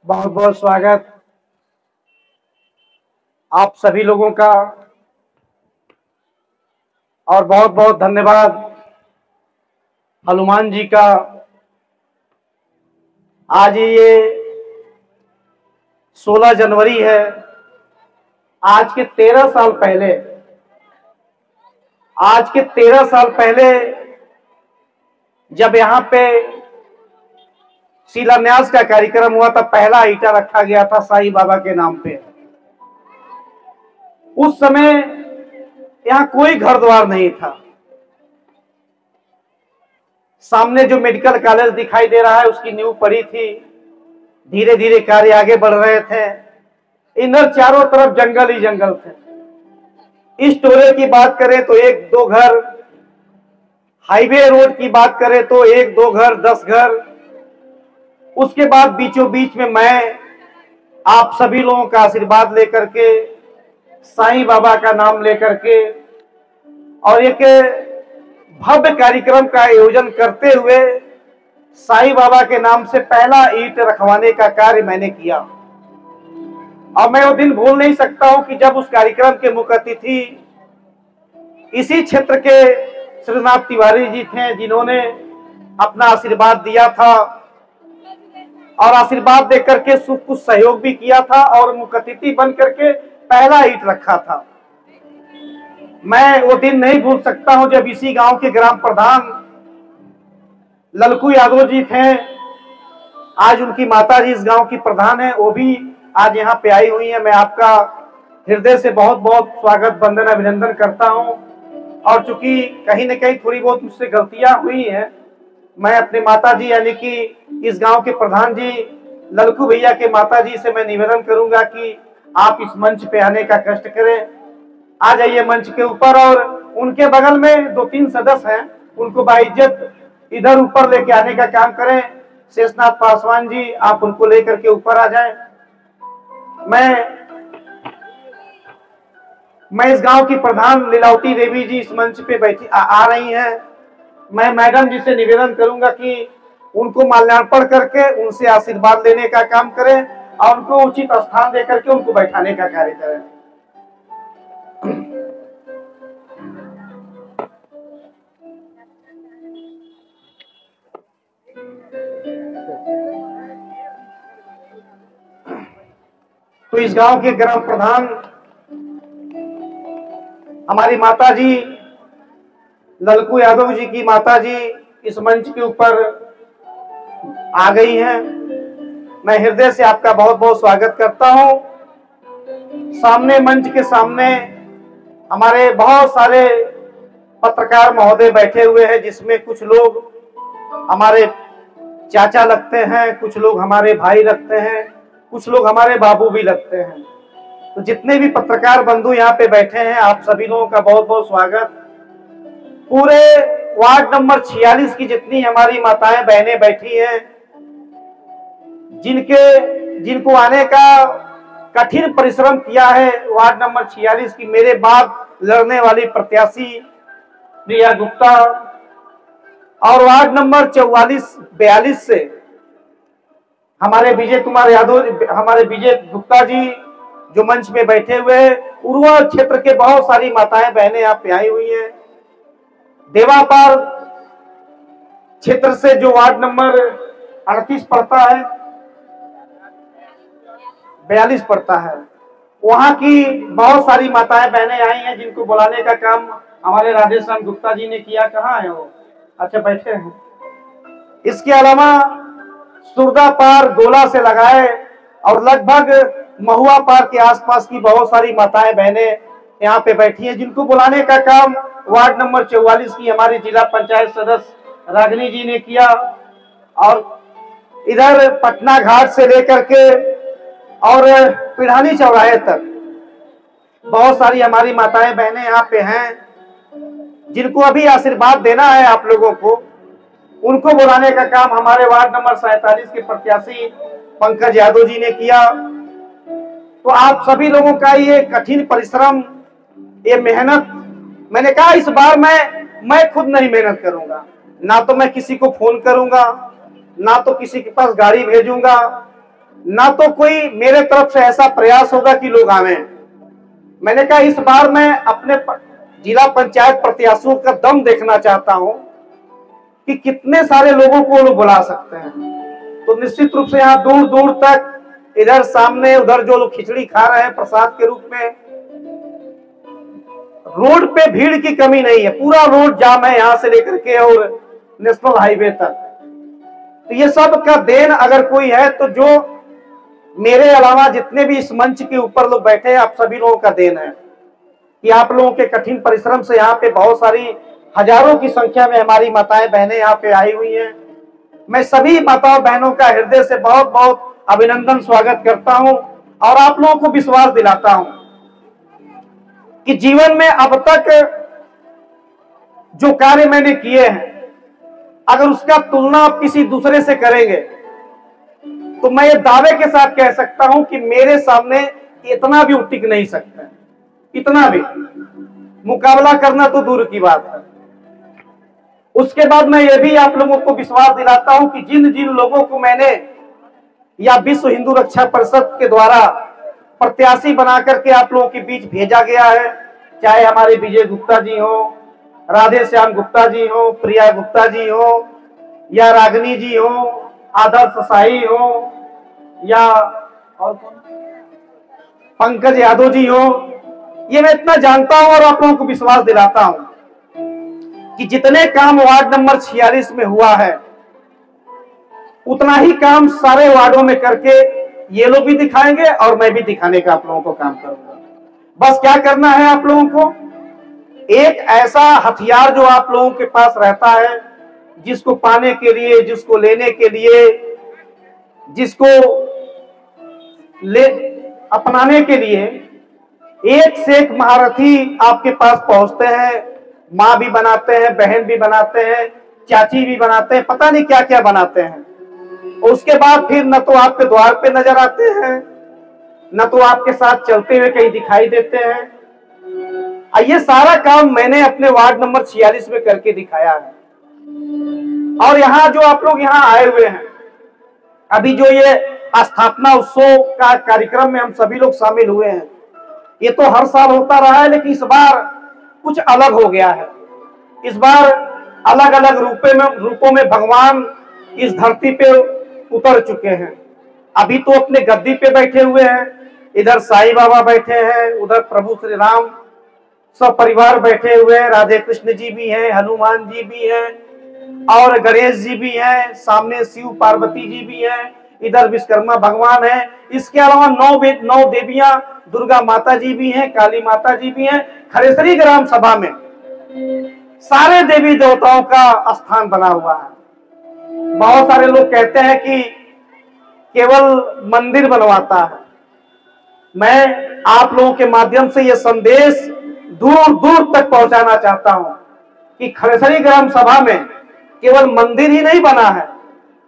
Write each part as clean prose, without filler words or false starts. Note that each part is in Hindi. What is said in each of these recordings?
बहुत बहुत स्वागत आप सभी लोगों का और बहुत बहुत धन्यवाद हनुमान जी का। आज ये 16 जनवरी है। आज के 13 साल पहले जब यहाँ पे शिलान्यास का कार्यक्रम हुआ था, पहला ईंटा रखा गया था साईं बाबा के नाम पे। उस समय यहाँ कोई घर द्वार नहीं था। सामने जो मेडिकल कॉलेज दिखाई दे रहा है उसकी नींव पड़ी थी। धीरे धीरे कार्य आगे बढ़ रहे थे। इधर चारों तरफ जंगल ही जंगल थे। इस टोले की बात करें तो एक दो घर, हाईवे रोड की बात करें तो एक दो घर, 10 घर। उसके बाद बीचों बीच में मैं आप सभी लोगों का आशीर्वाद लेकर के, साईं बाबा का नाम लेकर के और एक भव्य कार्यक्रम का आयोजन करते हुए साईं बाबा के नाम से पहला ईंट रखवाने का कार्य मैंने किया। और मैं वो दिन भूल नहीं सकता हूं कि जब उस कार्यक्रम के मुख्य अतिथि इसी क्षेत्र के श्रीनाथ तिवारी जी थे, जिन्होंने अपना आशीर्वाद दिया था और आशीर्वाद देकर के कुछ सहयोग भी किया था और मुख्य अतिथि बन करके पहला ईंट रखा था। मैं वो दिन नहीं भूल सकता हूं जब इसी गांव के ग्राम प्रधान ललकू यादव जी थे। आज उनकी माता जी इस गांव की प्रधान है, वो भी आज यहाँ पे आई हुई है। मैं आपका हृदय से बहुत बहुत स्वागत, वंदन, अभिनंदन करता हूं। और चूंकि कहीं न कहीं थोड़ी बहुत मुझसे गलतियां हुई हैं, मैं अपने माता जी यानी कि इस गांव के प्रधान जी ललकू भैया के माता जी से मैं निवेदन करूंगा कि आप इस मंच पे आने का कष्ट करें। आ जाइए मंच के ऊपर और उनके बगल में 2-3 सदस्य हैं, उनको बाइज्जत इधर ऊपर लेके आने का काम करें। शेषनाथ पासवान जी, आप उनको लेकर के ऊपर आ जाएं। मैं इस गांव की प्रधान लीलावती देवी जी इस मंच पे बैठी आ रही हैं। मैं मैडम जी से निवेदन करूंगा कि उनको माल्यार्पण करके उनसे आशीर्वाद लेने का काम करें और उनको उचित स्थान देकर के उनको बैठाने का कार्य करें। तो इस गांव के ग्राम प्रधान हमारी माता जी ललकू यादव जी की माता जी इस मंच के ऊपर आ गई हैं। मैं हृदय से आपका बहुत बहुत स्वागत करता हूं। सामने मंच के सामने हमारे बहुत सारे पत्रकार महोदय बैठे हुए हैं, जिसमें कुछ लोग हमारे चाचा लगते हैं, कुछ लोग हमारे भाई लगते हैं, कुछ लोग हमारे बाबू भी लगते हैं। तो जितने भी पत्रकार बंधु यहाँ पे बैठे हैं, आप सभी लोगों का बहुत बहुत स्वागत। पूरे वार्ड नंबर 46 की जितनी हमारी माताएं बहनें बैठी हैं, जिनको आने का कठिन परिश्रम किया है, वार्ड नंबर 46 की मेरे बाद लड़ने वाली प्रत्याशी प्रिया गुप्ता और वार्ड नंबर 44-42 से हमारे विजय कुमार यादव, हमारे विजय गुप्ता जी जो मंच में बैठे हुए हैं। उर्वा क्षेत्र के बहुत सारी माताएं बहनें यहाँ पे आई हुई हैं। देवापार क्षेत्र से जो वार्ड नंबर 38 पड़ता है, 42 पड़ता है, वहां की बहुत सारी माताएं बहनें आई हैं, जिनको बुलाने का काम हमारे राधेश्याम गुप्ता जी ने किया। कहाँ है वो? अच्छा, बैठे हैं। इसके अलावा सुरदा पार गोला से लगाए और लगभग महुआ पार के आसपास की बहुत सारी माताएं बहनें यहाँ पे बैठी हैं, जिनको बुलाने का काम वार्ड नंबर 44 की हमारी जिला पंचायत सदस्य रागिनी जी ने किया। और इधर पटना घाट से लेकर के और पिढ़ानी चौराहे तक बहुत सारी हमारी माताएं बहनें यहाँ पे हैं, जिनको अभी आशीर्वाद देना है आप लोगों को। उनको बुलाने का काम हमारे वार्ड नंबर 47 के प्रत्याशी पंकज यादव जी ने किया। तो आप सभी लोगों का ये कठिन परिश्रम, ये मेहनत, मैंने कहा इस बार मैं खुद नहीं मेहनत करूंगा, ना तो मैं किसी को फोन करूंगा, ना तो किसी के पास गाड़ी भेजूंगा, ना तो कोई मेरे तरफ से ऐसा प्रयास होगा कि लोग आवे। मैंने कहा इस बार मैं अपने जिला पंचायत प्रत्याशियों का दम देखना चाहता हूं कि कितने सारे लोगों को लोग बुला सकते हैं। तो निश्चित रूप से यहाँ दूर दूर तक, इधर सामने उधर जो लोग खिचड़ी खा रहे हैं प्रसाद के रूप में, रोड पे भीड़ की कमी नहीं है। पूरा रोड जाम है यहां से लेकर के और नेशनल हाईवे तक। तो ये सब का देन अगर कोई है तो जो मेरे अलावा जितने भी इस मंच के ऊपर लोग बैठे हैं, आप सभी लोगों का देन है कि आप लोगों के कठिन परिश्रम से यहाँ पे बहुत सारी हजारों की संख्या में हमारी माताएं बहनें यहाँ पे आई हुई हैं। मैं सभी माताओं बहनों का हृदय से बहुत बहुत अभिनंदन स्वागत करता हूं और आप लोगों को विश्वास दिलाता हूं कि जीवन में अब तक जो कार्य मैंने किए हैं, अगर उसका तुलना आप किसी दूसरे से करेंगे तो मैं ये दावे के साथ कह सकता हूं कि मेरे सामने इतना भी टिक नहीं सकता। इतना भी मुकाबला करना तो दूर की बात है। उसके बाद मैं ये भी आप लोगों को विश्वास दिलाता हूं कि जिन जिन लोगों को मैंने या विश्व हिंदू रक्षा परिषद के द्वारा प्रत्याशी बना करके आप लोगों के बीच भेजा गया है, चाहे हमारे विजय गुप्ता जी हो, राधे श्याम गुप्ता जी हो, प्रिया गुप्ता जी हो, या रागिनी जी हो, आदर्श शाही हो, या और कौन, पंकज यादव जी हो, ये मैं इतना जानता हूं और आप लोगों को विश्वास दिलाता हूं कि जितने काम वार्ड नंबर 46 में हुआ है उतना ही काम सारे वार्डों में करके ये लोग भी दिखाएंगे और मैं भी दिखाने का आप लोगों को काम करूंगा। बस क्या करना है आप लोगों को, एक ऐसा हथियार जो आप लोगों के पास रहता है, जिसको पाने के लिए, जिसको लेने के लिए, जिसको ले अपनाने के लिए एक से एक महारथी आपके पास पहुंचते हैं। माँ भी बनाते हैं, बहन भी बनाते हैं, चाची भी बनाते हैं, पता नहीं क्या क्या बनाते हैं। उसके बाद फिर न तो आपके द्वार पे नजर आते हैं, न तो आपके साथ चलते हुए कहीं दिखाई देते हैं। ये सारा काम मैंने अपने वार्ड नंबर 46 में करके दिखाया है। और यहाँ जो आप लोग यहाँ आए हुए हैं, अभी जो ये स्थापना उत्सव का कार्यक्रम में हम सभी लोग शामिल हुए हैं, ये तो हर साल होता रहा है, लेकिन इस बार कुछ अलग हो गया है। इस बार अलग अलग रूपों में भगवान इस धरती पे उतर चुके हैं। अभी तो अपने गद्दी पे बैठे हुए हैं, इधर साईं बाबा बैठे हैं, उधर प्रभु श्री राम सब परिवार बैठे हुए हैं, राधे कृष्ण जी भी हैं, हनुमान जी भी हैं और गणेश जी भी हैं, सामने शिव पार्वती जी भी हैं, इधर विश्वकर्मा भगवान है। इसके अलावा 9 देवियां, दुर्गा माता जी भी हैं, काली माता जी भी हैं। खरेसरी ग्राम सभा में सारे देवी देवताओं का स्थान बना हुआ है। बहुत सारे लोग कहते हैं कि केवल मंदिर बनवाता है। मैं आप लोगों के माध्यम से यह संदेश दूर दूर तक पहुंचाना चाहता हूं कि खरेसरी ग्राम सभा में केवल मंदिर ही नहीं बना है,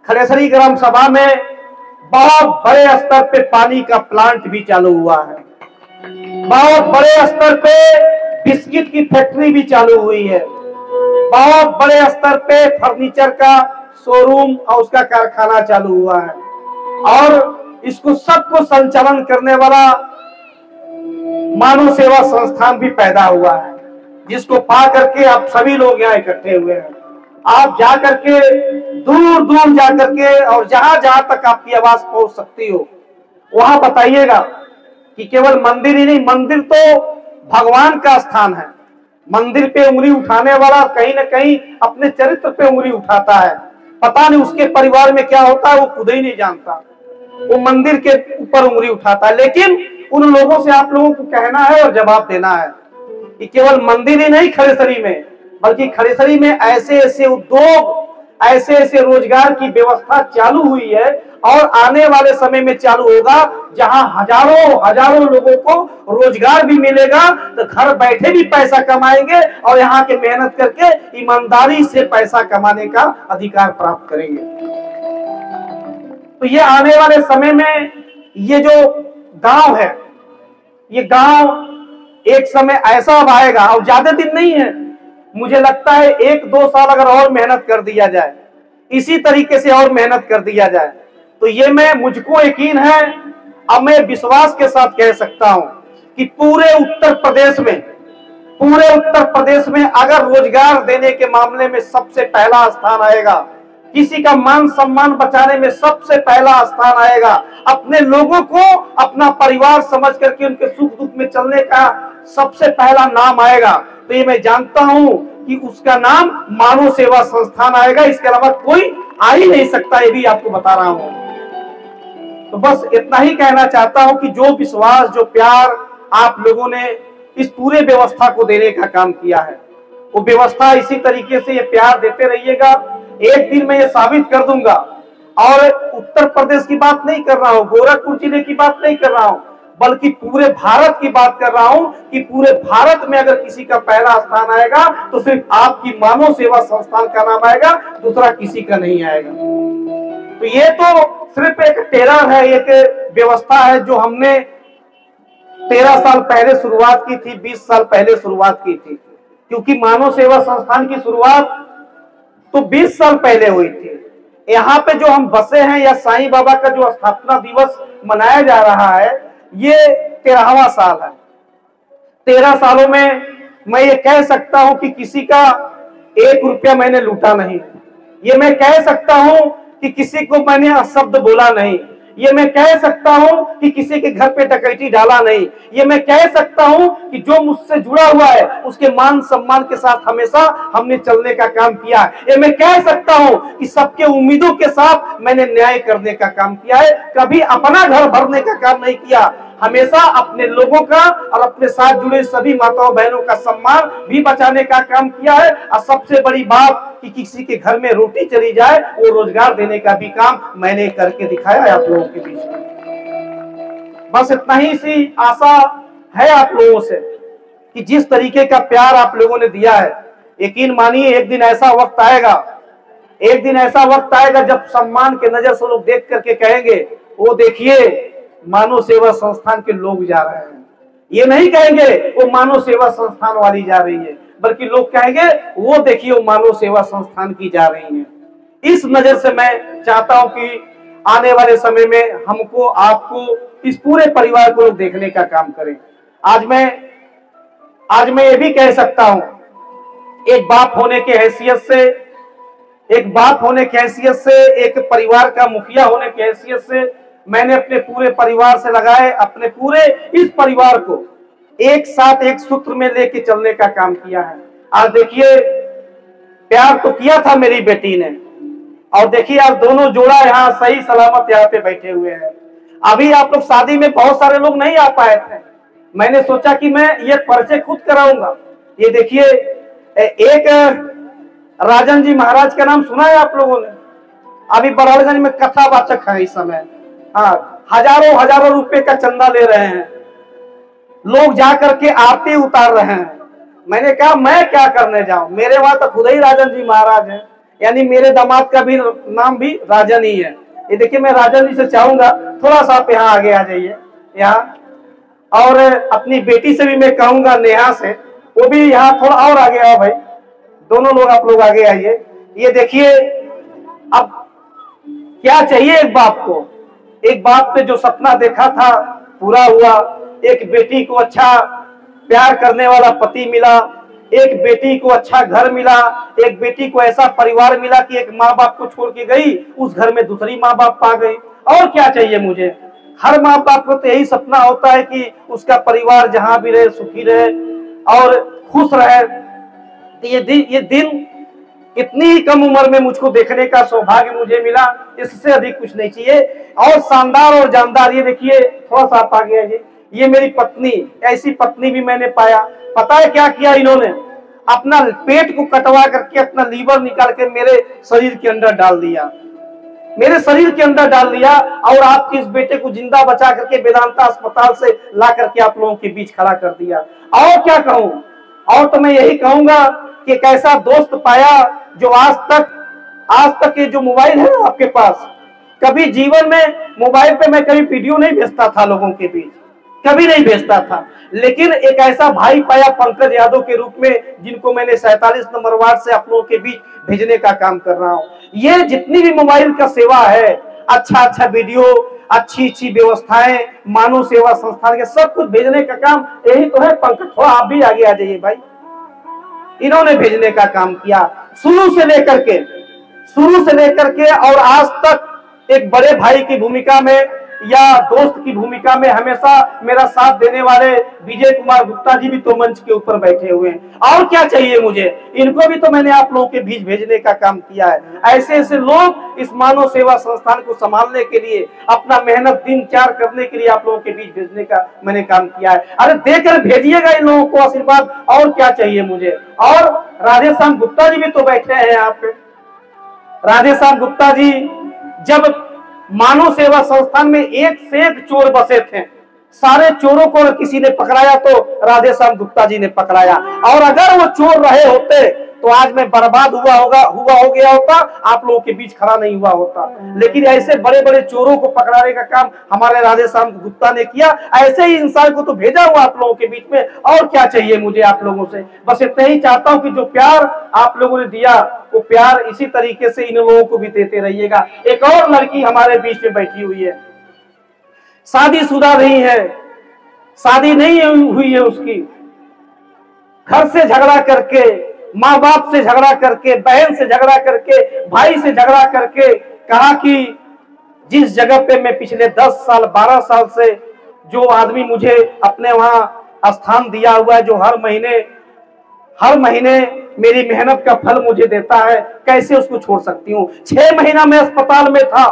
खरेसरी ग्राम सभा में बहुत बड़े स्तर पे पानी का प्लांट भी चालू हुआ है। बहुत बड़े स्तर पे बिस्किट की फैक्ट्री भी चालू हुई है। बहुत बड़े स्तर पे फर्नीचर का शोरूम और उसका कारखाना चालू हुआ है। और इसको सबको संचालन करने वाला मानव सेवा संस्थान भी पैदा हुआ है, जिसको पा करके आप सभी लोग यहाँ इकट्ठे हुए हैं। आप जा करके दूर दूर जा करके और जहां जहां तक आपकी आवाज पहुंच सकती हो वहां बताइएगा कि केवल मंदिर ही नहीं, मंदिर तो भगवान का स्थान है। मंदिर पे उंगली उठाने वाला कहीं ना कहीं अपने चरित्र पे उंगली उठाता है। पता नहीं उसके परिवार में क्या होता है, वो खुद ही नहीं जानता। वो मंदिर के ऊपर उंगली उठाता है। लेकिन उन लोगों से आप लोगों को कहना है और जवाब देना है कि केवल मंदिर ही नहीं खरेसरी में, बल्कि खरेसरी में ऐसे ऐसे उद्योग, ऐसे ऐसे रोजगार की व्यवस्था चालू हुई है और आने वाले समय में चालू होगा, जहां हजारों हजारों लोगों को रोजगार भी मिलेगा, तो घर बैठे भी पैसा कमाएंगे और यहाँ के मेहनत करके ईमानदारी से पैसा कमाने का अधिकार प्राप्त करेंगे। तो ये आने वाले समय में ये जो गांव है, ये गांव एक समय ऐसा अब आएगा, और ज्यादा दिन नहीं है, मुझे लगता है 1-2 साल अगर और मेहनत कर दिया जाए, इसी तरीके से और मेहनत कर दिया जाए, तो ये मुझको यकीन है, अब मैं विश्वास के साथ कह सकता हूं कि पूरे उत्तर प्रदेश में अगर रोजगार देने के मामले में सबसे पहला स्थान आएगा, किसी का मान सम्मान बचाने में सबसे पहला स्थान आएगा, अपने लोगों को अपना परिवार समझ करके उनके सुख दुख में चलने का सबसे पहला नाम आएगा, तो ये मैं जानता हूं कि उसका नाम मानव सेवा संस्थान आएगा। इसके अलावा कोई आ ही नहीं सकता, ये भी आपको बता रहा हूं। तो बस इतना ही कहना चाहता हूं कि जो विश्वास, जो प्यार आप लोगों ने इस पूरे व्यवस्था को देने का काम किया है, वो व्यवस्था इसी तरीके से ये प्यार देते रहिएगा। एक दिन मैं ये साबित कर दूंगा, और उत्तर प्रदेश की बात नहीं कर रहा हूं, गोरखपुर जिले की बात नहीं कर रहा हूं, बल्कि पूरे भारत की बात कर रहा हूं कि पूरे भारत में अगर किसी का पहला स्थान आएगा तो सिर्फ आपकी मानव सेवा संस्थान का नाम आएगा, दूसरा किसी का नहीं आएगा। तो ये तो सिर्फ एक टेरर है, एक व्यवस्था है जो हमने 13 साल पहले शुरुआत की थी, 20 साल पहले शुरुआत की थी, क्योंकि मानव सेवा संस्थान की शुरुआत तो 20 साल पहले हुई थी। यहाँ पे जो हम बसे हैं, या साईं बाबा का जो स्थापना दिवस मनाया जा रहा है, ये 13वां साल है। 13 सालों में मैं ये कह सकता हूं कि किसी का 1 रुपया मैंने लूटा नहीं। ये मैं कह सकता हूं कि किसी को मैंने अशब्द बोला नहीं। ये मैं कह सकता हूं कि किसी के घर पे डकैती डाला नहीं। ये मैं कह सकता हूं कि जो मुझसे जुड़ा हुआ है उसके मान सम्मान के साथ हमेशा हमने चलने का काम किया है। ये मैं कह सकता हूं कि सबके उम्मीदों के साथ मैंने न्याय करने का काम किया है, कभी अपना घर भरने का काम नहीं किया। हमेशा अपने लोगों का और अपने साथ जुड़े सभी माताओं बहनों का सम्मान भी बचाने का काम किया है, और सबसे बड़ी बात कि किसी के घर में रोटी चली जाए वो रोजगार देने का भी काम मैंने करके दिखाया है आप लोगों के बीच में। बस इतना ही सी आशा है आप लोगों से कि जिस तरीके का प्यार आप लोगों ने दिया है, यकीन मानिए एक दिन ऐसा वक्त आएगा जब सम्मान के नजर से लोग देख करके कहेंगे, वो देखिए मानव सेवा संस्थान के लोग जा रहे हैं। ये नहीं कहेंगे वो मानव सेवा संस्थान वाली जा रही है, बल्कि लोग कहेंगे वो देखिए वो मानव सेवा संस्थान की जा रही है। इस नजर से मैं चाहता हूं कि आने वाले समय में हमको, आपको, इस पूरे परिवार को लोग देखने का काम करें। आज मैं ये भी कह सकता हूं, एक बाप होने के हैसियत से, एक परिवार का मुखिया होने की हैसियत से मैंने अपने पूरे परिवार से लगाए, अपने पूरे इस परिवार को एक साथ एक सूत्र में लेके चलने का काम किया है। आज देखिए प्यार तो किया था मेरी बेटी ने, और देखिए आप दोनों जोड़ा यहाँ सही सलामत यहाँ पे बैठे हुए हैं। अभी आप लोग शादी में बहुत सारे लोग नहीं आ पाए थे, मैंने सोचा कि मैं ये परिचय खुद कराऊंगा। ये देखिए एक राजन जी महाराज का नाम सुना है आप लोगों ने? अभी बड़ौलगंज में कथावाचक है इस समय। हाँ, हजारों रुपए का चंदा ले रहे हैं, लोग जाकर के आरती उतार रहे हैं। मैंने कहा मैं क्या करने जाऊं, मेरे वहां तो खुद ही राजन जी महाराज हैं, यानी मेरे दामाद का भी नाम भी राजन ही है। ये देखिए मैं राजन जी से चाहूंगा थोड़ा सा आप यहाँ आगे आ जाइए यहाँ, और अपनी बेटी से भी मैं कहूंगा नेहा से, वो भी यहाँ थोड़ा और आगे आओ भाई, दोनों लोग आप लोग आगे आइए। ये देखिए अब क्या चाहिए एक बाप को, एक बाप ने जो सपना देखा था पूरा हुआ। एक बेटी को अच्छा प्यार करने वाला पति मिला, एक बेटी को अच्छा घर मिला, एक बेटी को ऐसा परिवार मिला कि एक माँ बाप को छोड़ के गई, उस घर में दूसरी माँ बाप पा गई। और क्या चाहिए मुझे? हर माँ बाप को तो यही सपना होता है कि उसका परिवार जहां भी रहे सुखी रहे और खुश रहे। ये दिन इतनी ही कम उम्र में मुझको देखने का सौभाग्य मुझे मिला, इससे अधिक कुछ नहीं चाहिए। और शानदार और जानदार, ये देखिए थोड़ा सा आप आगे आइए, ये मेरी पत्नी, ऐसी पत्नी भी मैंने पाया। पता है क्या किया इन्होंने? अपना पेट को कटवा करके अपना लीवर निकाल के मेरे शरीर के अंदर डाल दिया, और आपके इस बेटे को जिंदा बचा करके वेदांता अस्पताल से ला करके आप लोगों के बीच खड़ा कर दिया। और क्या कहूं, और तो मैं यही कहूंगा कि एक ऐसा दोस्त पाया जो आज तक ये जो मोबाइल है ना आपके पास, कभी जीवन में मोबाइल पे मैं कभी वीडियो नहीं भेजता था लोगों के बीच, कभी नहीं भेजता था, लेकिन एक ऐसा भाई पाया पंकज यादव के रूप में, जिनको मैंने 47 नंबर वार्ड से आप लोगों के बीच भेजने का काम कर रहा हूं। ये जितनी भी मोबाइल का सेवा है, अच्छा अच्छा वीडियो, अच्छी अच्छी व्यवस्थाएं, मानव सेवा संस्थान के सब कुछ भेजने का काम यही तो है। पंकज थोड़ा आप भी आगे आ जाइए भाई। इन्होंने भेजने का काम किया शुरू से लेकर के और आज तक एक बड़े भाई की भूमिका में या दोस्त की भूमिका में हमेशा मेरा साथ देने वाले विजय कुमार गुप्ता जी भी तो मंच के ऊपर बैठे हुए हैं। और क्या चाहिए मुझे, इनको भी तो मैंने आप लोगों के बीच भेजने का काम किया है। ऐसे ऐसे लोग इस मानव सेवा संस्थान को संभालने के लिए, अपना मेहनत दिन चार करने के लिए आप लोगों के बीच भेजने का मैंने काम किया है। अरे देकर भेजिएगा इन लोगों को आशीर्वाद, और क्या चाहिए मुझे। और राधेश्याम गुप्ता जी भी तो बैठे हैं यहाँ पे। राधेश्याम गुप्ता जी, जब मानव सेवा संस्थान में एक से एक चोर बसे थे, सारे चोरों को किसी ने पकड़ाया तो राधेश्याम गुप्ता जी ने पकड़ाया। और अगर वो चोर रहे होते तो आज मैं बर्बाद हुआ हो गया होता, आप लोगों के बीच खड़ा नहीं हुआ होता। लेकिन ऐसे बड़े बड़े चोरों को पकड़ाने का काम हमारे राधेश्याम गुप्ता ने किया। ऐसे ही इंसान को तो भेजा हुआ आप लोगों के बीच में, और क्या चाहिए मुझे आप लोगों से। बस इतना ही चाहता हूं कि जो प्यार आप लोगों ने दिया वो प्यार इसी तरीके से इन लोगों को भी देते रहिएगा। एक और लड़की हमारे बीच में बैठी हुई है, शादीशुदा नहीं है, शादी नहीं हुई है उसकी, घर से झगड़ा करके, माँ बाप से झगड़ा करके, बहन से झगड़ा करके, भाई से झगड़ा करके कहा कि जिस जगह पे मैं पिछले 10 साल 12 साल से जो आदमी मुझे अपने वहां स्थान दिया हुआ है, जो हर महीने मेरी मेहनत का फल मुझे देता है, कैसे उसको छोड़ सकती हूँ। 6 महीना मैं अस्पताल में था,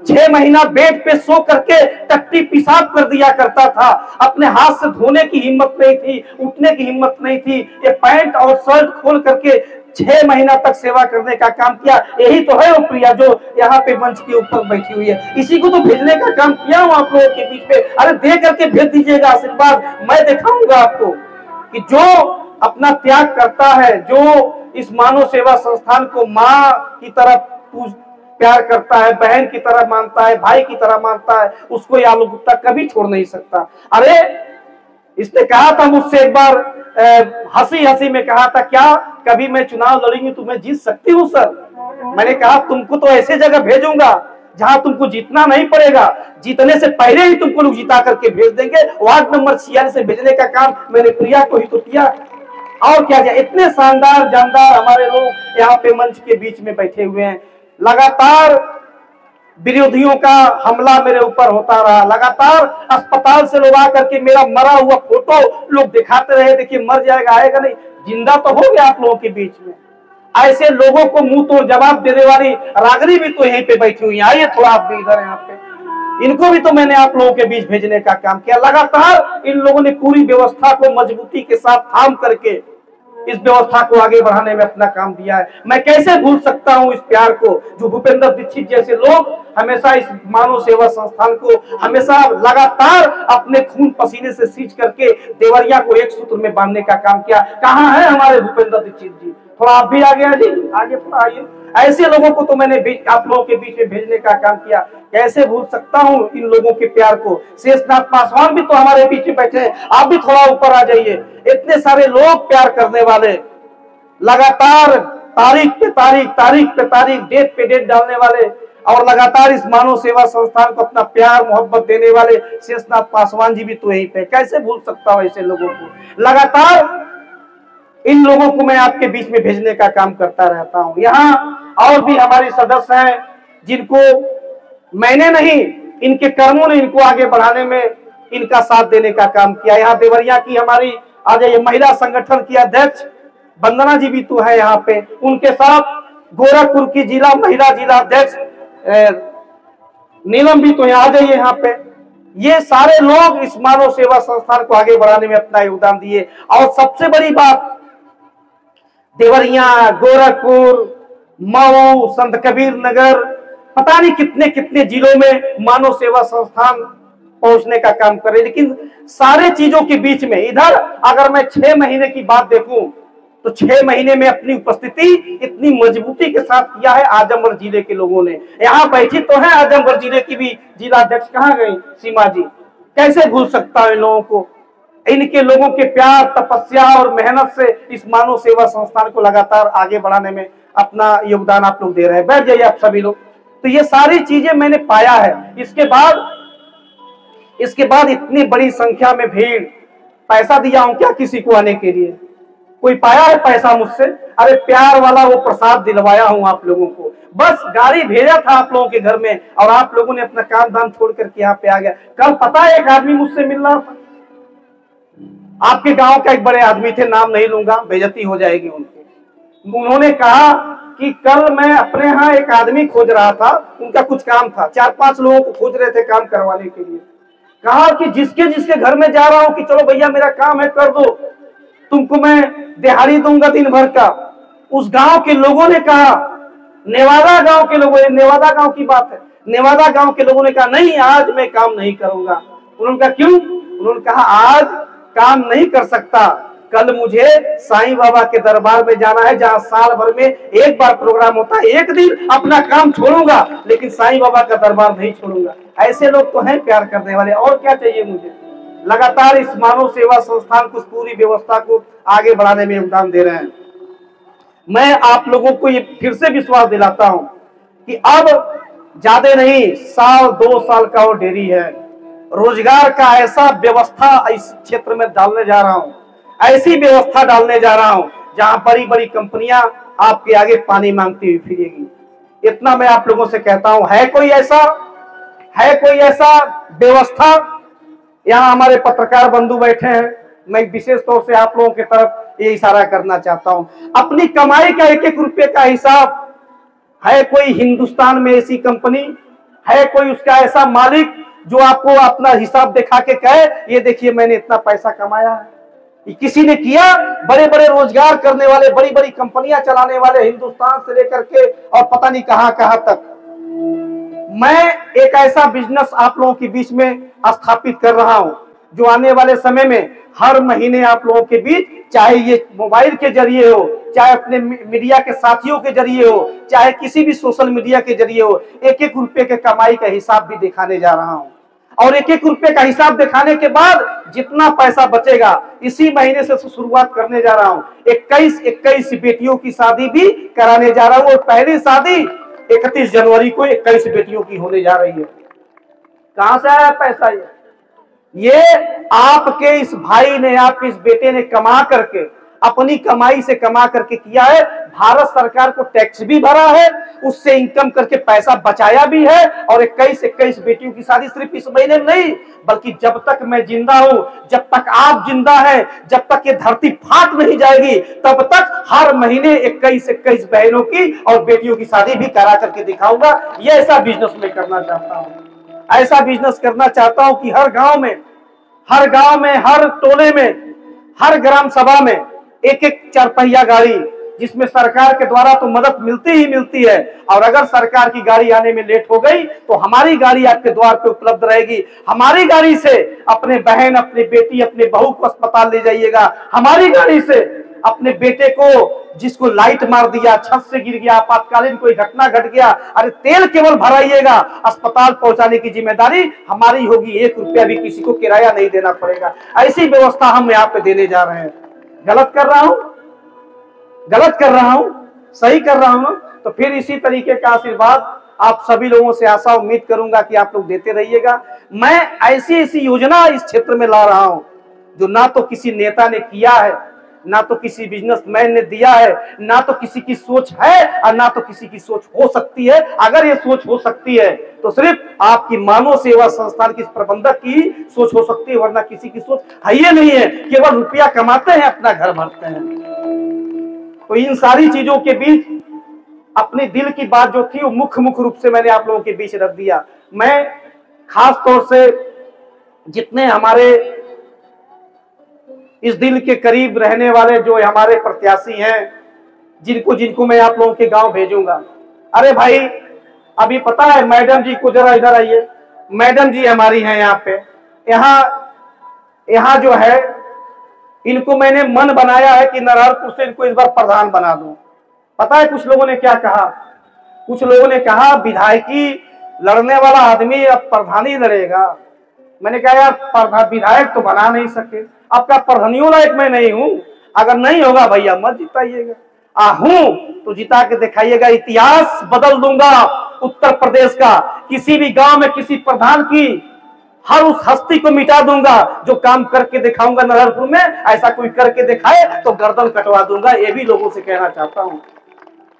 6 महीना बेड पे सो करके टट्टी पेशाब कर दिया करता था। अपने हाथ से धोने की हिम्मत नहीं थी, उठने की हिम्मत नहीं थी। ये पैंट और शर्ट खोल करके 6 महीना तक सेवा करने का काम किया। यही तो है वो प्रिया जो यहाँ पे मंच के ऊपर बैठी हुई है। इसी को तो भेजने का काम किया हूँ आप लोगों के बीच में। अरे दे करके भेज दीजिएगा आशीर्वाद। मैं दिखाऊंगा आपको कि जो अपना त्याग करता है, जो इस मानव सेवा संस्थान को माँ की तरह प्यार करता है, बहन की तरह मानता है, भाई की तरह मानता है, उसको ये आलोक गुप्ता कभी छोड़ नहीं सकता। अरे इसने कहा था मुझसे एक बार, हंसी हंसी में कहा था, क्या कभी मैं चुनाव लड़ूंगी तो मैं जीत सकती हूँ सर। मैंने कहा तुमको तो ऐसे जगह भेजूंगा जहां तुमको जीतना नहीं पड़ेगा, जीतने से पहले ही तुमको लोग जिता करके भेज देंगे। वार्ड नंबर 46 से भेजने का काम मैंने प्रिया को ही तो किया। और क्या जाए, इतने शानदार जानदार हमारे लोग यहाँ पे मंच के बीच में बैठे हुए हैं। लगातार विरोधियों का हमला मेरे ऊपर होता रहा, लगातार अस्पताल से लोग आकर के मेरा मरा हुआ फोटो लोग दिखाते रहे, देखिए मर जाएगा, आएगा नहीं, जिंदा तो हो गया आप लोगों के बीच में। ऐसे लोगों को मुंह तोड़ जवाब देने वाली रागनी भी तो यहीं पे बैठी हुई है। आइए थोड़ा आप भी इधर यहाँ पे, इनको भी तो मैंने आप लोगों के बीच भेजने का काम किया। लगातार इन लोगों ने पूरी व्यवस्था को मजबूती के साथ थाम करके इस व्यवस्था को आगे बढ़ाने में अपना काम दिया है। मैं कैसे भूल सकता हूं इस प्यार को, जो भूपेंद्र दीक्षित जैसे लोग हमेशा इस मानव सेवा संस्थान को हमेशा लगातार अपने खून पसीने से सींच करके देवरिया को एक सूत्र में बांधने का काम किया। कहां है हमारे भूपेंद्र दीक्षित जी, थोड़ा आप भी आगे आइए, आगे थोड़ा आइए। ऐसे लोगों को तो मैंने आप लोगों के बीच में भेजने का काम किया। कैसे भूल सकता हूं इन लोगों के प्यार को। शेषनाथ पासवान भी तो हमारे बीच में बैठे हैं, आप भी थोड़ा ऊपर आ जाइए। इतने सारे लोग प्यार करने वाले, लगातार तारीख पे तारीख, डेट पे डेट डालने वाले, और लगातार इस मानव सेवा संस्थान को अपना प्यार मोहब्बत देने वाले शेषनाथ पासवान जी भी तो यहीं पे। कैसे भूल सकता हूं ऐसे लोगों को। लगातार इन लोगों को मैं आपके बीच में भेजने का काम करता रहता हूं। यहाँ और भी हमारे सदस्य हैं जिनको मैंने नहीं, इनके कर्मों ने इनको आगे बढ़ाने में इनका साथ देने का काम किया। यहाँ देवरिया की हमारी आज ये महिला संगठन की अध्यक्ष वंदना जी भी तो है यहाँ पे, उनके साथ गोरखपुर की जिला महिला जिला अध्यक्ष नीलम भी तो यहाँ आ जाइए यहाँ पे। ये सारे लोग इस मानव सेवा संस्थान को आगे बढ़ाने में अपना योगदान दिए। और सबसे बड़ी बात, देवरिया, गोरखपुर, मऊ, संत कबीर नगर, पता नहीं कितने कितने जिलों में मानव सेवा संस्थान पहुंचने का काम करे। लेकिन सारे चीजों के बीच में इधर अगर मैं 6 महीने की बात देखूं तो 6 महीने में अपनी उपस्थिति इतनी मजबूती के साथ किया है आजमगढ़ जिले के लोगों ने। यहाँ बैठी तो है आजमगढ़ जिले की भी जिला अध्यक्ष, कहाँ गई सीमा जी। कैसे भूल सकता हूं इन लोगों को। इनके लोगों के प्यार, तपस्या और मेहनत से इस मानव सेवा संस्थान को लगातार आगे बढ़ाने में अपना योगदान आप लोग दे रहे हैं। बैठ जाइए आप सभी लोग। तो ये सारी चीजें मैंने पाया है। इसके बाद इतनी बड़ी संख्या में भीड़, पैसा दिया हूं क्या किसी को आने के लिए? कोई पाया है पैसा मुझसे? अरे प्यार वाला वो प्रसाद दिलवाया हूं आप लोगों को, बस गाड़ी भेजा था आप लोगों के घर में और आप लोगों ने अपना काम धाम छोड़ करके यहाँ पे आ गया। कल पता है एक आदमी मुझसे मिल रहा था, आपके गांव का एक बड़े आदमी थे, नाम नहीं लूंगा, बेइज्जती हो जाएगी उनकी। उन्होंने कहा कि कल मैं अपने यहाँ एक आदमी खोज रहा था, उनका कुछ काम था, 4-5 लोगों को खोज रहे थे काम करवाने के लिए। कहा कि जिसके जिसके घर में जा रहा हूं कि चलो भैया मेरा काम है कर दो, तुमको मैं दिहाड़ी दूंगा दिन भर का। उस गांव के लोगों ने कहा, नेवादा गांव के लोगों, नेवादा गांव की बात है, नेवादा गांव के लोगों ने कहा नहीं आज मैं काम नहीं करूंगा। उन्होंने कहा क्यों? उन्होंने कहा आज काम नहीं कर सकता, कल मुझे साईं बाबा के दरबार में जाना है जहां साल भर में एक बार प्रोग्राम होता है, एक दिन अपना काम छोड़ूंगा लेकिन साईं बाबा का दरबार नहीं छोड़ूंगा। ऐसे लोग तो हैं प्यार करने वाले, और क्या चाहिए मुझे। लगातार इस मानव सेवा संस्थान को, पूरी व्यवस्था को आगे बढ़ाने में योगदान दे रहे हैं। मैं आप लोगों को ये फिर से विश्वास दिलाता हूं कि अब ज्यादा नहीं, 1-2 साल का और देरी है। रोजगार का ऐसा व्यवस्था इस क्षेत्र में डालने जा रहा हूं, ऐसी व्यवस्था डालने जा रहा हूं जहां बड़ी बड़ी कंपनियां आपके आगे पानी मांगती हुई फिरेगी। इतना मैं आप लोगों से कहता हूं, है कोई ऐसा व्यवस्था? यहाँ हमारे पत्रकार बंधु बैठे हैं, मैं विशेष तौर से आप लोगों की तरफ ये इशारा करना चाहता हूं, अपनी कमाई का 1-1 रुपये का हिसाब है कोई हिंदुस्तान में ऐसी कंपनी है, कोई उसका ऐसा मालिक जो आपको अपना हिसाब दिखा के कहे ये देखिए मैंने इतना पैसा कमाया है? किसी ने किया? बड़े बड़े रोजगार करने वाले, बड़ी बड़ी कंपनियां चलाने वाले, हिंदुस्तान से लेकर के और पता नहीं कहां कहां तक। मैं एक ऐसा बिजनेस आप लोगों के बीच में स्थापित कर रहा हूं जो आने वाले समय में हर महीने आप लोगों के बीच, चाहे ये मोबाइल के जरिए हो, चाहे अपने मीडिया के साथियों के जरिए हो, चाहे किसी भी सोशल मीडिया के जरिए हो, 1-1 रुपये के कमाई का हिसाब भी दिखाने जा रहा हूं। और 1-1 रुपये का हिसाब दिखाने के बाद जितना पैसा बचेगा इसी महीने से शुरुआत करने जा रहा हूं। 21 बेटियों की शादी भी कराने जा रहा हूं और पहली शादी 31 जनवरी को 21 बेटियों की होने जा रही है। कहां से आया पैसा? ये आपके इस भाई ने, आपके इस बेटे ने कमा करके, अपनी कमाई से कमा करके किया है। भारत सरकार को टैक्स भी भरा है, उससे इनकम करके पैसा बचाया भी है और 21 बेटियों की शादी सिर्फ इस महीने में नहीं, बल्कि जब तक मैं जिंदा हूं, जब तक आप जिंदा हैं, जब तक ये धरती फाट नहीं जाएगी, तब तक हर महीने 21 बहनों की और बेटियों की शादी भी करा करके दिखाऊंगा। ये ऐसा बिजनेस मैं करना चाहता हूं, ऐसा बिजनेस करना चाहता हूं कि हर गांव में, हर टोले में, हर ग्राम सभा में 1-1 4-पहिया गाड़ी, जिसमें सरकार के द्वारा तो मदद मिलती ही मिलती है, और अगर सरकार की गाड़ी आने में लेट हो गई तो हमारी गाड़ी आपके द्वार पे उपलब्ध रहेगी। हमारी गाड़ी से अपने बहन, अपने बेटी, अपने बहू को अस्पताल ले जाइएगा। हमारी गाड़ी से अपने बेटे को, जिसको लाइट मार दिया, छत से गिर गया, आपातकालीन कोई घटना घट गया, अरे तेल केवल भराइएगा, अस्पताल पहुंचाने की जिम्मेदारी हमारी होगी। 1 रुपया भी किसी को किराया नहीं देना पड़ेगा। ऐसी व्यवस्था हम यहाँ पे देने जा रहे हैं। गलत कर रहा हूं, सही कर रहा हूं? तो फिर इसी तरीके का आशीर्वाद आप सभी लोगों से आशा उम्मीद करूंगा कि आप लोग देते रहिएगा। मैं ऐसी योजना इस क्षेत्र में ला रहा हूं जो ना तो किसी नेता ने किया है, ना तो किसी बिजनेसमैन ने दिया है, ना तो किसी की सोच है और ना तो किसी की सोच हो सकती है। अगर ये सोच हो सकती है तो सिर्फ आपकी मानव सेवा संस्थान की प्रबंधक की सोच हो सकती है, वरना किसी की सोच है ये नहीं है। केवल रुपया कमाते हैं, अपना घर भरते हैं। तो इन सारी चीजों के बीच अपने दिल की बात जो थी वो मुख्य रूप से मैंने आप लोगों के बीच रख दिया। मैं खास तौर से जितने हमारे इस दिल के करीब रहने वाले जो हमारे प्रत्याशी हैं, जिनको मैं आप लोगों के गांव भेजूंगा। अरे भाई, अभी पता है मैडम जी को, जरा इधर आइए, मैडम जी हमारी हैं यहाँ पे, यहाँ जो है इनको मैंने मन बनाया है कि नरहरपुर से इनको इस बार प्रधान बना दूं। पता है कुछ लोगों ने क्या कहा? कुछ लोगों ने कहा विधायकी लड़ने वाला आदमी अब प्रधानी लड़ेगा। मैंने कहा यार विधायक तो बना नहीं सके, आपका प्रधानियों लायक मैं नहीं हूं। अगर नहीं होगा भैया मत जिताइएगा, हूं तो जिता के दिखाइएगा, इतिहास बदल दूंगा। उत्तर प्रदेश का, किसी भी गांव में किसी प्रधान की हर उस हस्ती को मिटा दूंगा जो काम करके दिखाऊंगा। नरहरपुर में ऐसा कोई करके दिखाए तो गर्दन कटवा दूंगा, ये भी लोगों से कहना चाहता हूं।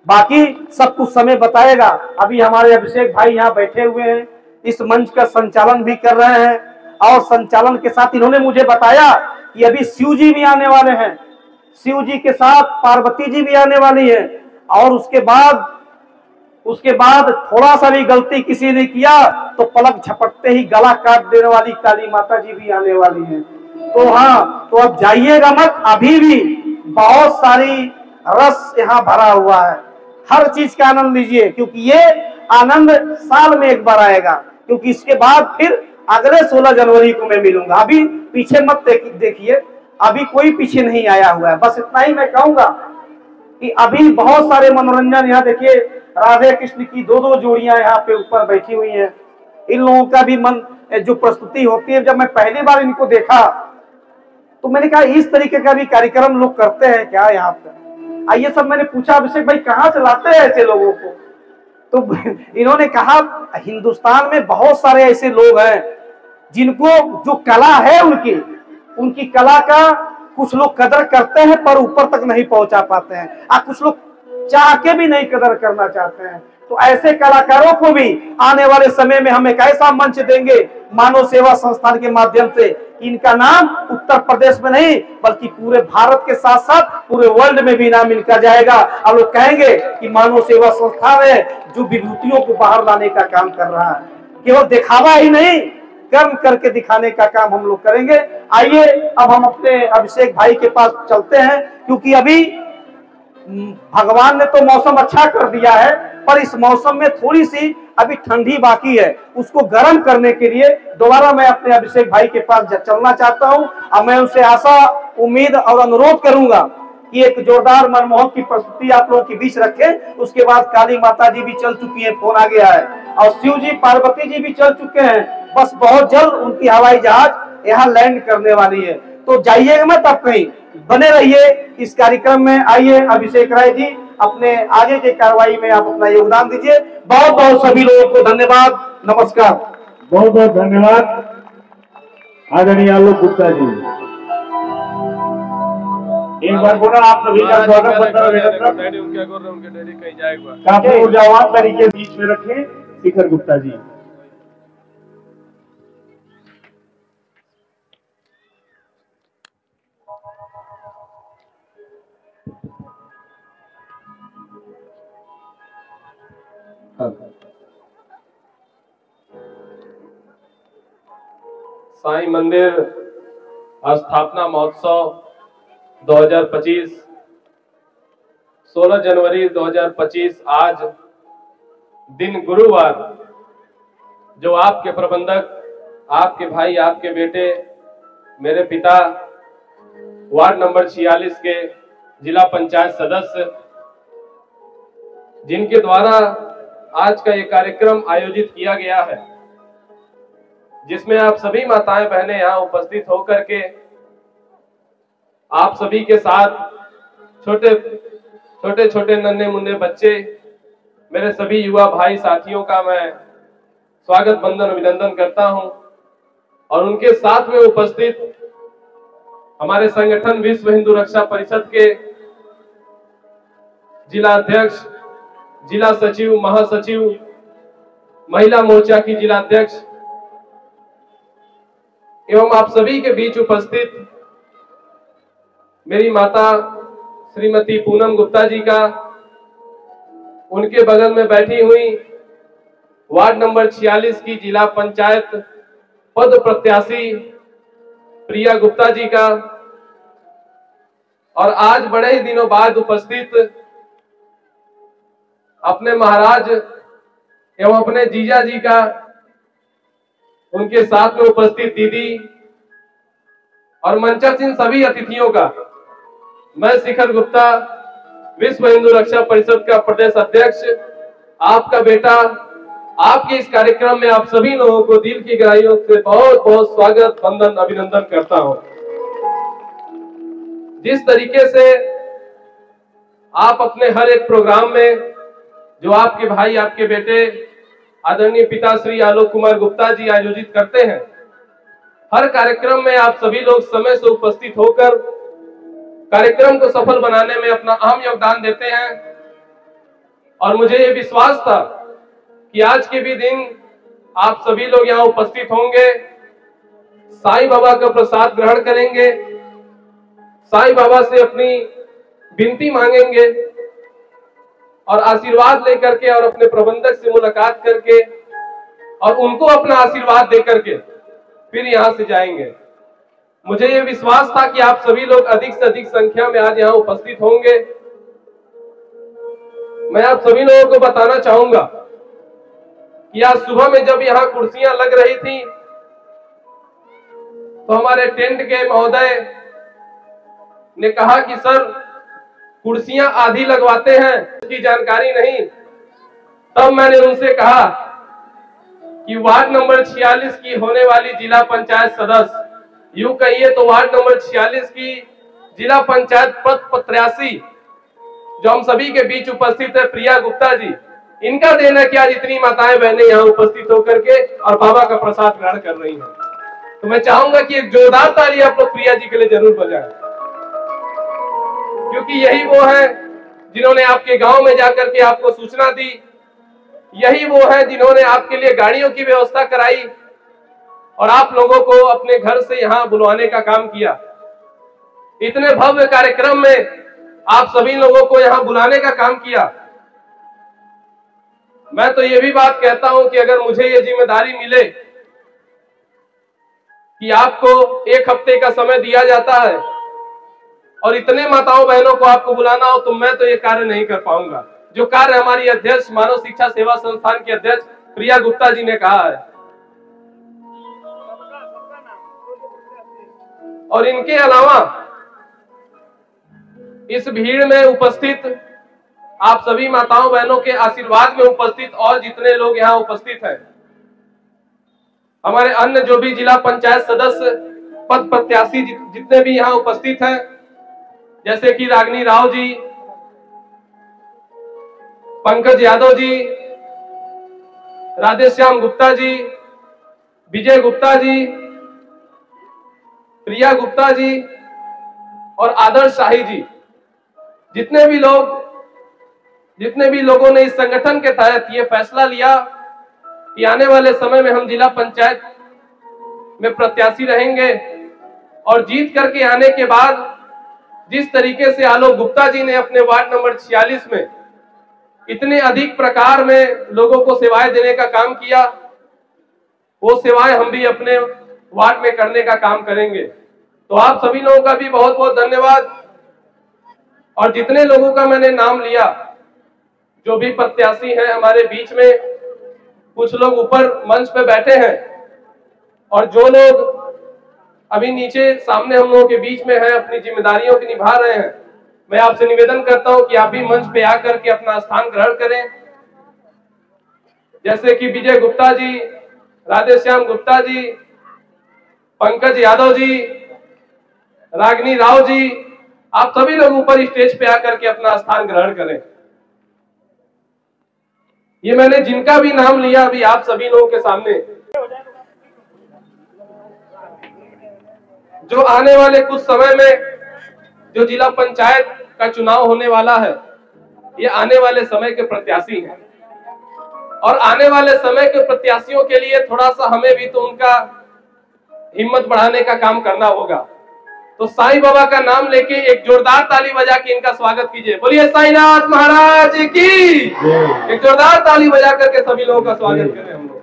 बाकी सब कुछ समय बताएगा। अभी हमारे अभिषेक भाई यहाँ बैठे हुए हैं, इस मंच का संचालन भी कर रहे हैं, और संचालन के साथ इन्होंने मुझे बताया कि अभी शिव जी भी आने वाले हैं, शिव जी के साथ पार्वती जी भी आने वाली है, और उसके बाद थोड़ा सा भी गलती किसी ने किया तो पलक झपकते ही गला काट देने वाली काली माता जी भी आने वाली है। तो हाँ, तो अब जाइएगा मत, अभी भी बहुत सारी रस यहाँ भरा हुआ है, हर चीज का आनंद लीजिए, क्योंकि ये आनंद साल में एक बार आएगा, क्योंकि इसके बाद फिर अगले 16 जनवरी को मैं मिलूंगा। अभी पीछे मत देखिए, अभी कोई पीछे नहीं आया हुआ है। बस इतना ही मैं कहूंगा कि अभी बहुत सारे मनोरंजन, यहाँ देखिए राधे कृष्ण की 2-2 जोड़ियां यहाँ पे ऊपर बैठी हुई हैं। इन लोगों का भी मन जो प्रस्तुति होती है, जब मैं पहली बार इनको देखा तो मैंने कहा इस तरीके का भी कार्यक्रम लोग करते हैं क्या यहाँ पे। ये सब मैंने पूछा, अभिषेक भाई कहाँ से लाते हैं ऐसे लोगों को? तो इन्होंने कहा हिंदुस्तान में बहुत सारे ऐसे लोग हैं जिनको जो कला है उनकी कला का कुछ लोग कदर करते हैं पर ऊपर तक नहीं पहुंचा पाते हैं, कुछ लोग चाह के भी नहीं कदर करना चाहते हैं। तो ऐसे कलाकारों को भी आने वाले समय में हम एक ऐसा मंच देंगे मानव सेवा संस्थान के माध्यम से, इनका नाम उत्तर प्रदेश में नहीं बल्कि पूरे भारत के साथ साथ पूरे वर्ल्ड में भी नाम इनका जाएगा, और लोग कहेंगे कि मानव सेवा संस्थान है जो विभूतियों को बाहर लाने का काम कर रहा है। केवल दिखावा ही नहीं, कर्म करके दिखाने का काम हम लोग करेंगे। आइए अब हम अपने अभिषेक भाई के पास चलते हैं, क्योंकि अभी भगवान ने तो मौसम अच्छा कर दिया है, पर इस मौसम में थोड़ी सी अभी ठंडी बाकी है, उसको गर्म करने के लिए दोबारा मैं अपने अभिषेक भाई के पास चलना चाहता हूं। और मैं उनसे आशा, उम्मीद और अनुरोध करूंगा कि एक जोरदार मनमोहक की प्रस्तुति आप लोगों के बीच रखें। उसके बाद काली माता जी भी चल चुकी है, फोन आ गया है, और शिव जी पार्वती जी भी चल चुके हैं। बस बहुत जल्द उनकी हवाई जहाज यहाँ लैंड करने वाली है। तो जाइएगा मत, आप कहीं बने रहिए इस कार्यक्रम में। आइए अभिषेक राय जी, अपने आगे के कार्रवाई में आप अपना योगदान दीजिए। बहुत बहुत सभी लोगों को धन्यवाद, नमस्कार। बहुत बहुत धन्यवाद आदरणीय आलोक गुप्ता जी। एक बार बोला आप सभी का स्वागत काफी ऊर्जावान तरीके बीच में रखे शिखर गुप्ता जी। साईं मंदिर स्थापना महोत्सव 2025 16 जनवरी 2025 आज दिन गुरुवार, जो आपके प्रबंधक, आपके भाई, आपके बेटे, मेरे पिता, वार्ड नंबर 46 के जिला पंचायत सदस्य, जिनके द्वारा आज का ये कार्यक्रम आयोजित किया गया है, जिसमें आप सभी माताएं बहनें यहाँ उपस्थित होकर के आप सभी के साथ छोटे छोटे नन्हे मुन्ने बच्चे, मेरे सभी युवा भाई साथियों का मैं स्वागत बंदन अभिनंदन करता हूं। और उनके साथ में उपस्थित हमारे संगठन विश्व हिंदू रक्षा परिषद के जिला अध्यक्ष, जिला सचिव, महासचिव, महिला मोर्चा की जिला अध्यक्ष एवं आप सभी के बीच उपस्थित मेरी माता श्रीमती पूनम गुप्ता जी का, उनके बगल में बैठी हुई वार्ड नंबर 46 की जिला पंचायत पद प्रत्याशी प्रिया गुप्ता जी का, और आज बड़े ही दिनों बाद उपस्थित अपने महाराज एवं अपने जीजा जी का, उनके साथ में उपस्थित दीदी और मंचासीन सभी अतिथियों का मैं शिखर गुप्ता, विश्व हिंदू रक्षा परिषद का प्रदेश अध्यक्ष, आपका बेटा, आपके इस कार्यक्रम में आप सभी लोगों को दिल की गहराइयों से बहुत बहुत स्वागत, वंदन, अभिनंदन करता हूं। जिस तरीके से आप अपने हर एक प्रोग्राम में, जो आपके भाई, आपके बेटे आदरणीय पिता श्री आलोक कुमार गुप्ता जी आयोजित करते हैं। हर कार्यक्रम में आप सभी लोग समय से उपस्थित होकर कार्यक्रम को सफल बनाने में अपना अहम योगदान देते हैं और मुझे ये विश्वास था कि आज के भी दिन आप सभी लोग यहाँ उपस्थित होंगे, साईं बाबा का प्रसाद ग्रहण करेंगे, साईं बाबा से अपनी विनती मांगेंगे और आशीर्वाद लेकर के और अपने प्रबंधक से मुलाकात करके और उनको अपना आशीर्वाद दे करके फिर यहाँ से जाएंगे। मुझे ये विश्वास था कि आप सभी लोग अधिक से अधिक संख्या में आज यहाँ उपस्थित होंगे। मैं आप सभी लोगों को बताना चाहूंगा कि आज सुबह में जब यहाँ कुर्सियां लग रही थी तो हमारे टेंट के महोदय ने कहा कि सर कुर्सियां आधी लगवाते हैं, इसकी जानकारी नहीं। तब मैंने उनसे कहा कि वार्ड नंबर 46 की होने वाली जिला पंचायत सदस्य, यूं कहिए तो वार्ड नंबर 46 की जिला पंचायत पद प्रत्याशी जो हम सभी के बीच उपस्थित है प्रिया गुप्ता जी, इनका देना कि आज इतनी माताएं बहनें यहाँ उपस्थित होकर के और बाबा का प्रसाद ग्रहण कर रही हैं। तो मैं चाहूंगा कि एक जोरदार ताली आप लोग प्रिया जी के लिए जरूर बजाएं, क्योंकि यही वो है जिन्होंने आपके गांव में जाकर के आपको सूचना दी, यही वो है जिन्होंने आपके लिए गाड़ियों की व्यवस्था कराई और आप लोगों को अपने घर से यहाँ बुलवाने का काम किया। इतने भव्य कार्यक्रम में आप सभी लोगों को यहाँ बुलाने का काम किया। मैं तो ये भी बात कहता हूं कि अगर मुझे ये जिम्मेदारी मिले कि आपको एक हफ्ते का समय दिया जाता है और इतने माताओं बहनों को आपको बुलाना हो, तो मैं तो ये कार्य नहीं कर पाऊंगा जो कार्य हमारी अध्यक्ष मानव शिक्षा सेवा संस्थान की अध्यक्ष प्रिया गुप्ता जी ने कहा है। और इनके अलावा इस भीड़ में उपस्थित आप सभी माताओं बहनों के आशीर्वाद में उपस्थित और जितने लोग यहाँ उपस्थित हैं, हमारे अन्य जो भी जिला पंचायत सदस्य पद प्रत्याशी जितने भी यहाँ उपस्थित हैं, जैसे कि रागिनी राव जी, पंकज यादव जी, राधेश्याम गुप्ता जी, विजय गुप्ता जी, प्रिया गुप्ता जी और आदर्श शाही जी, जितने भी लोगों ने इस संगठन के तहत ये फैसला लिया कि आने वाले समय में हम जिला पंचायत में प्रत्याशी रहेंगे और जीत करके आने के बाद जिस तरीके से आलोक गुप्ता जी ने अपने वार्ड नंबर 46 में इतने अधिक प्रकार में लोगों को सेवाएं देने का काम किया, वो सेवाएं हम भी अपने वार्ड में करने का काम करेंगे। तो आप सभी लोगों का भी बहुत बहुत धन्यवाद। और जितने लोगों का मैंने नाम लिया, जो भी प्रत्याशी हैं हमारे बीच में, कुछ लोग ऊपर मंच पे बैठे हैं और जो लोग अभी नीचे सामने हम लोगों के बीच में हैं, अपनी जिम्मेदारियों की निभा रहे हैं, मैं आपसे निवेदन करता हूं कि आप भी मंच पे आकर के अपना स्थान ग्रहण करें। जैसे कि विजय गुप्ता जी, राधेश्याम गुप्ता जी, पंकज यादव जी, रागिनी राव जी, आप सभी लोग ऊपर स्टेज पे आकर के अपना स्थान ग्रहण करें। ये मैंने जिनका भी नाम लिया अभी आप सभी लोगों के सामने, जो आने वाले कुछ समय में जो जिला पंचायत का चुनाव होने वाला है, ये आने वाले समय के प्रत्याशी हैं और आने वाले समय के प्रत्याशियों के लिए थोड़ा सा हमें भी तो उनका हिम्मत बढ़ाने का काम करना होगा। तो साईं बाबा का नाम लेके एक जोरदार ताली बजा के इनका स्वागत कीजिए। बोलिए साईनाथ महाराज की। एक जोरदार ताली बजा करके सभी लोगों का स्वागत करें हम लोग।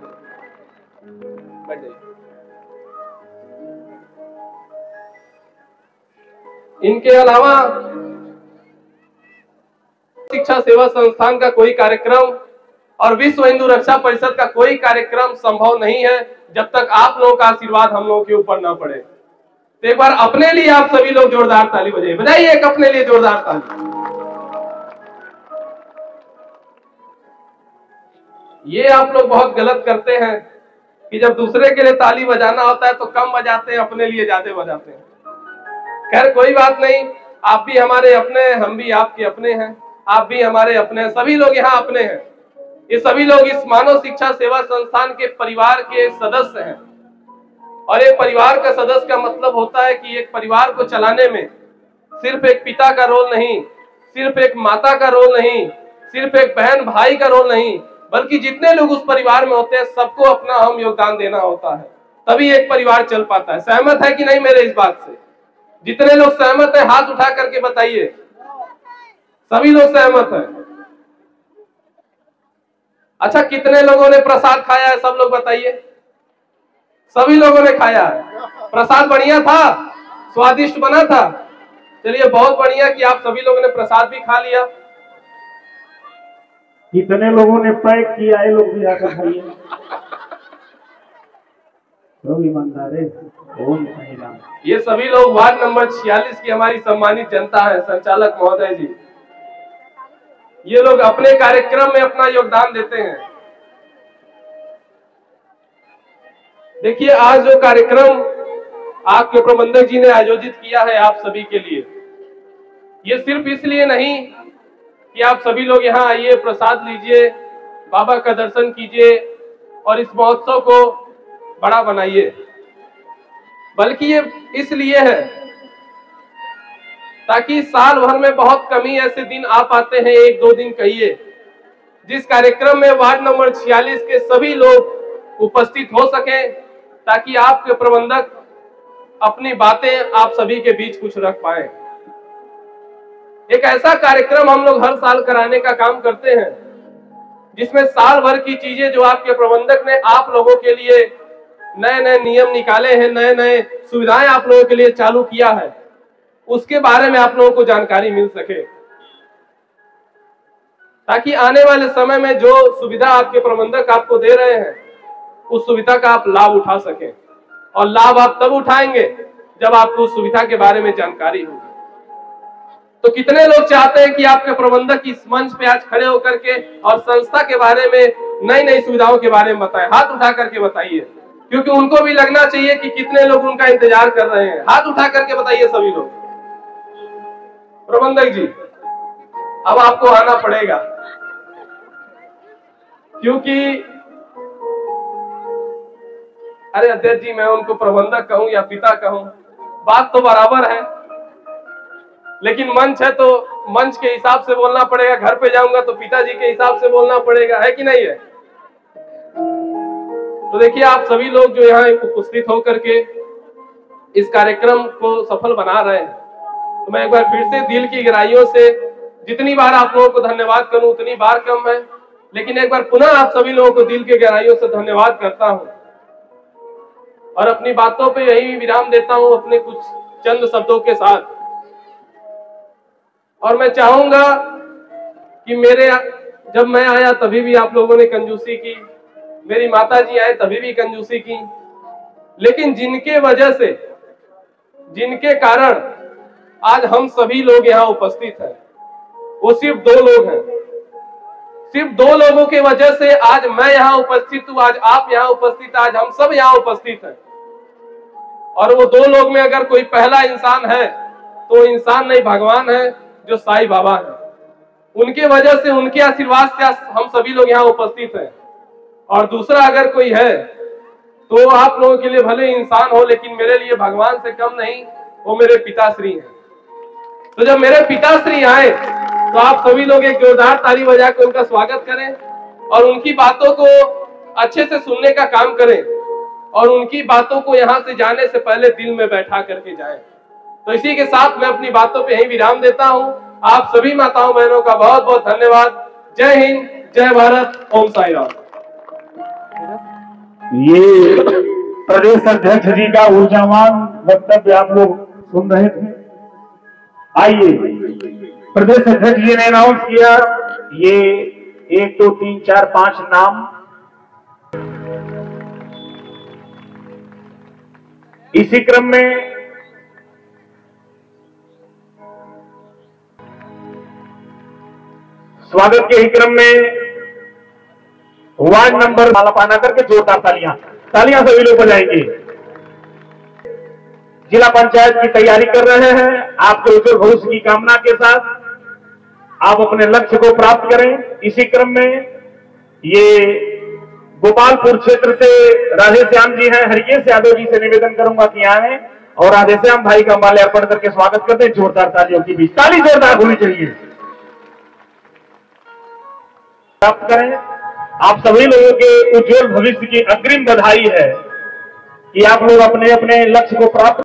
इनके अलावा शिक्षा सेवा संस्थान का कोई कार्यक्रम और विश्व हिंदू रक्षा परिषद का कोई कार्यक्रम संभव नहीं है जब तक आप लोगों का आशीर्वाद हम लोगों के ऊपर ना पड़े। तो एक बार अपने लिए आप सभी लोग जोरदार ताली बजाइए, बजाइए एक अपने लिए जोरदार ताली। ये आप लोग बहुत गलत करते हैं कि जब दूसरे के लिए ताली बजाना होता है तो कम बजाते हैं, अपने लिए ज्यादा बजाते हैं। खैर कोई बात नहीं, आप भी हमारे अपने हैं, हम भी आपके अपने हैं, आप भी हमारे अपने हैं, सभी लोग यहाँ अपने हैं। ये सभी लोग इस मानव शिक्षा सेवा संस्थान के परिवार के सदस्य हैं। और एक परिवार का सदस्य का मतलब होता है कि एक परिवार को चलाने में सिर्फ एक पिता का रोल नहीं, सिर्फ एक माता का रोल नहीं, सिर्फ एक बहन भाई का रोल नहीं, बल्कि जितने लोग उस परिवार में होते हैं सबको अपना अहम योगदान देना होता है, तभी एक परिवार चल पाता है। सहमत है कि नहीं मेरे इस बात से? जितने लोग सहमत है हाथ उठा करके बताइए। सभी लोग सहमत हैं। अच्छा, कितने लोगों ने प्रसाद खाया है? सब लोग बताइए। सभी लोगों ने खाया है। प्रसाद बढ़िया था, स्वादिष्ट बना था। चलिए, बहुत बढ़िया कि आप सभी लोगों ने प्रसाद भी खा लिया। कितने लोगों ने पैक किया है? लोग भी आकर खाइए। लोग ईमानदार है। ये सभी लोग वार्ड नंबर 46 की हमारी सम्मानित जनता है। संचालक महोदय जी, ये लोग अपने कार्यक्रम में अपना योगदान देते हैं। देखिए, आज जो कार्यक्रम आपके प्रबंधक जी ने आयोजित किया है आप सभी के लिए, ये सिर्फ इसलिए नहीं कि आप सभी लोग यहाँ आइए, प्रसाद लीजिए, बाबा का दर्शन कीजिए और इस महोत्सव को बड़ा बनाइए, बल्कि ये इसलिए है ताकि साल भर में बहुत कमी ऐसे दिन आ पाते हैं, एक दो दिन कहिए, जिस कार्यक्रम में वार्ड नंबर 46 के सभी लोग उपस्थित हो सके, ताकि आपके प्रबंधक अपनी बातें आप सभी के बीच कुछ रख पाए। एक ऐसा कार्यक्रम हम लोग हर साल कराने का काम करते हैं जिसमें साल भर की चीजें जो आपके प्रबंधक ने आप लोगों के लिए नए नए नियम निकाले हैं, नए नए सुविधाएं आप लोगों के लिए चालू किया है, उसके बारे में आप लोगों को जानकारी मिल सके, ताकि आने वाले समय में जो सुविधा आपके प्रबंधक आपको दे रहे हैं उस सुविधा का आप लाभ उठा सकें। और लाभ आप तब उठाएंगे जब आपको उस सुविधा के बारे में जानकारी होगी। तो कितने लोग चाहते हैं कि आपके प्रबंधक इस मंच पे आज खड़े होकर के और संस्था के बारे में नई नई सुविधाओं के बारे में बताएं? हाथ उठा करके बताइए, क्योंकि उनको भी लगना चाहिए कि कितने लोग उनका इंतजार कर रहे हैं। हाथ उठा करके बताइए सभी लोग। प्रबंधक जी, अब आपको आना पड़ेगा, क्योंकि अरे अध्यक्ष जी, मैं उनको प्रबंधक कहूं या पिता कहूं, बात तो बराबर है, लेकिन मंच है तो मंच के हिसाब से बोलना पड़ेगा। घर पे जाऊंगा तो पिताजी के हिसाब से बोलना पड़ेगा, है कि नहीं है? तो देखिए, आप सभी लोग जो यहाँ उपस्थित होकर के इस कार्यक्रम को सफल बना रहे हैं, तो मैं एक बार फिर से दिल की गहराइयों से जितनी बार आप लोगों को धन्यवाद करूं उतनी बार कम है, लेकिन एक बार पुनः आप सभी लोगों को दिल के गहराइयों से धन्यवाद करता हूं और अपनी बातों पे यही विराम देता हूं अपने कुछ चंद शब्दों के साथ। और मैं चाहूंगा कि जब मैं आया तभी भी आप लोगों ने कंजूसी की, मेरी माता जी आए तभी भी कंजूसी की, लेकिन जिनके वजह से, जिनके कारण आज हम सभी लोग यहाँ उपस्थित हैं, वो सिर्फ दो लोग हैं। सिर्फ दो लोगों के वजह से आज मैं यहाँ उपस्थित हूँ, आज आप यहाँ उपस्थित, आज हम सब यहाँ उपस्थित हैं। और वो दो लोग में अगर कोई पहला इंसान है तो इंसान नहीं, भगवान है, जो साईं बाबा है। उनके वजह से, उनके आशीर्वाद से हम सभी लोग यहाँ उपस्थित हैं। और दूसरा अगर कोई है तो आप लोगों के लिए भले इंसान हो, लेकिन मेरे लिए भगवान से कम नहीं, वो मेरे पिताश्री हैं। तो जब मेरे पिताश्री आए तो आप सभी लोग एक जोरदार ताली बजा कर उनका स्वागत करें और उनकी बातों को अच्छे से सुनने का काम करें और उनकी बातों को यहाँ से जाने से पहले दिल में बैठा करके जाएं। तो इसी के साथ मैं अपनी बातों पे यही विराम देता हूँ। आप सभी माताओं बहनों का बहुत बहुत धन्यवाद। जय हिंद, जय भारत, ओम साई राम। ये प्रदेश अध्यक्ष जी का ऊर्जावान वक्तव्य आप लोग सुन रहे थे। आइए, प्रदेश अध्यक्ष जी ने अनाउंस किया ये 1 2 3 4 5 नाम। इसी क्रम में स्वागत के ही क्रम में वार्ड नंबर माला पाना करके जोरदार तालियां सभी लोग बजाएंगे। जिला पंचायत की तैयारी कर रहे हैं। आपके उज्जवल भविष्य की कामना के साथ आप अपने लक्ष्य को प्राप्त करें। इसी क्रम में ये गोपालपुर क्षेत्र से राधेश्याम जी हैं। हरिकेश यादव जी से निवेदन करूंगा कि आए और राधेश्याम भाई का माल्यार्पण करके स्वागत करते हैं। जोरदार तालियों की बीच ताली जोरदार होनी चाहिए। प्राप्त करें आप सभी लोगों के उज्जवल भविष्य की अग्रिम बधाई है कि आप लोग अपने अपने लक्ष्य को प्राप्त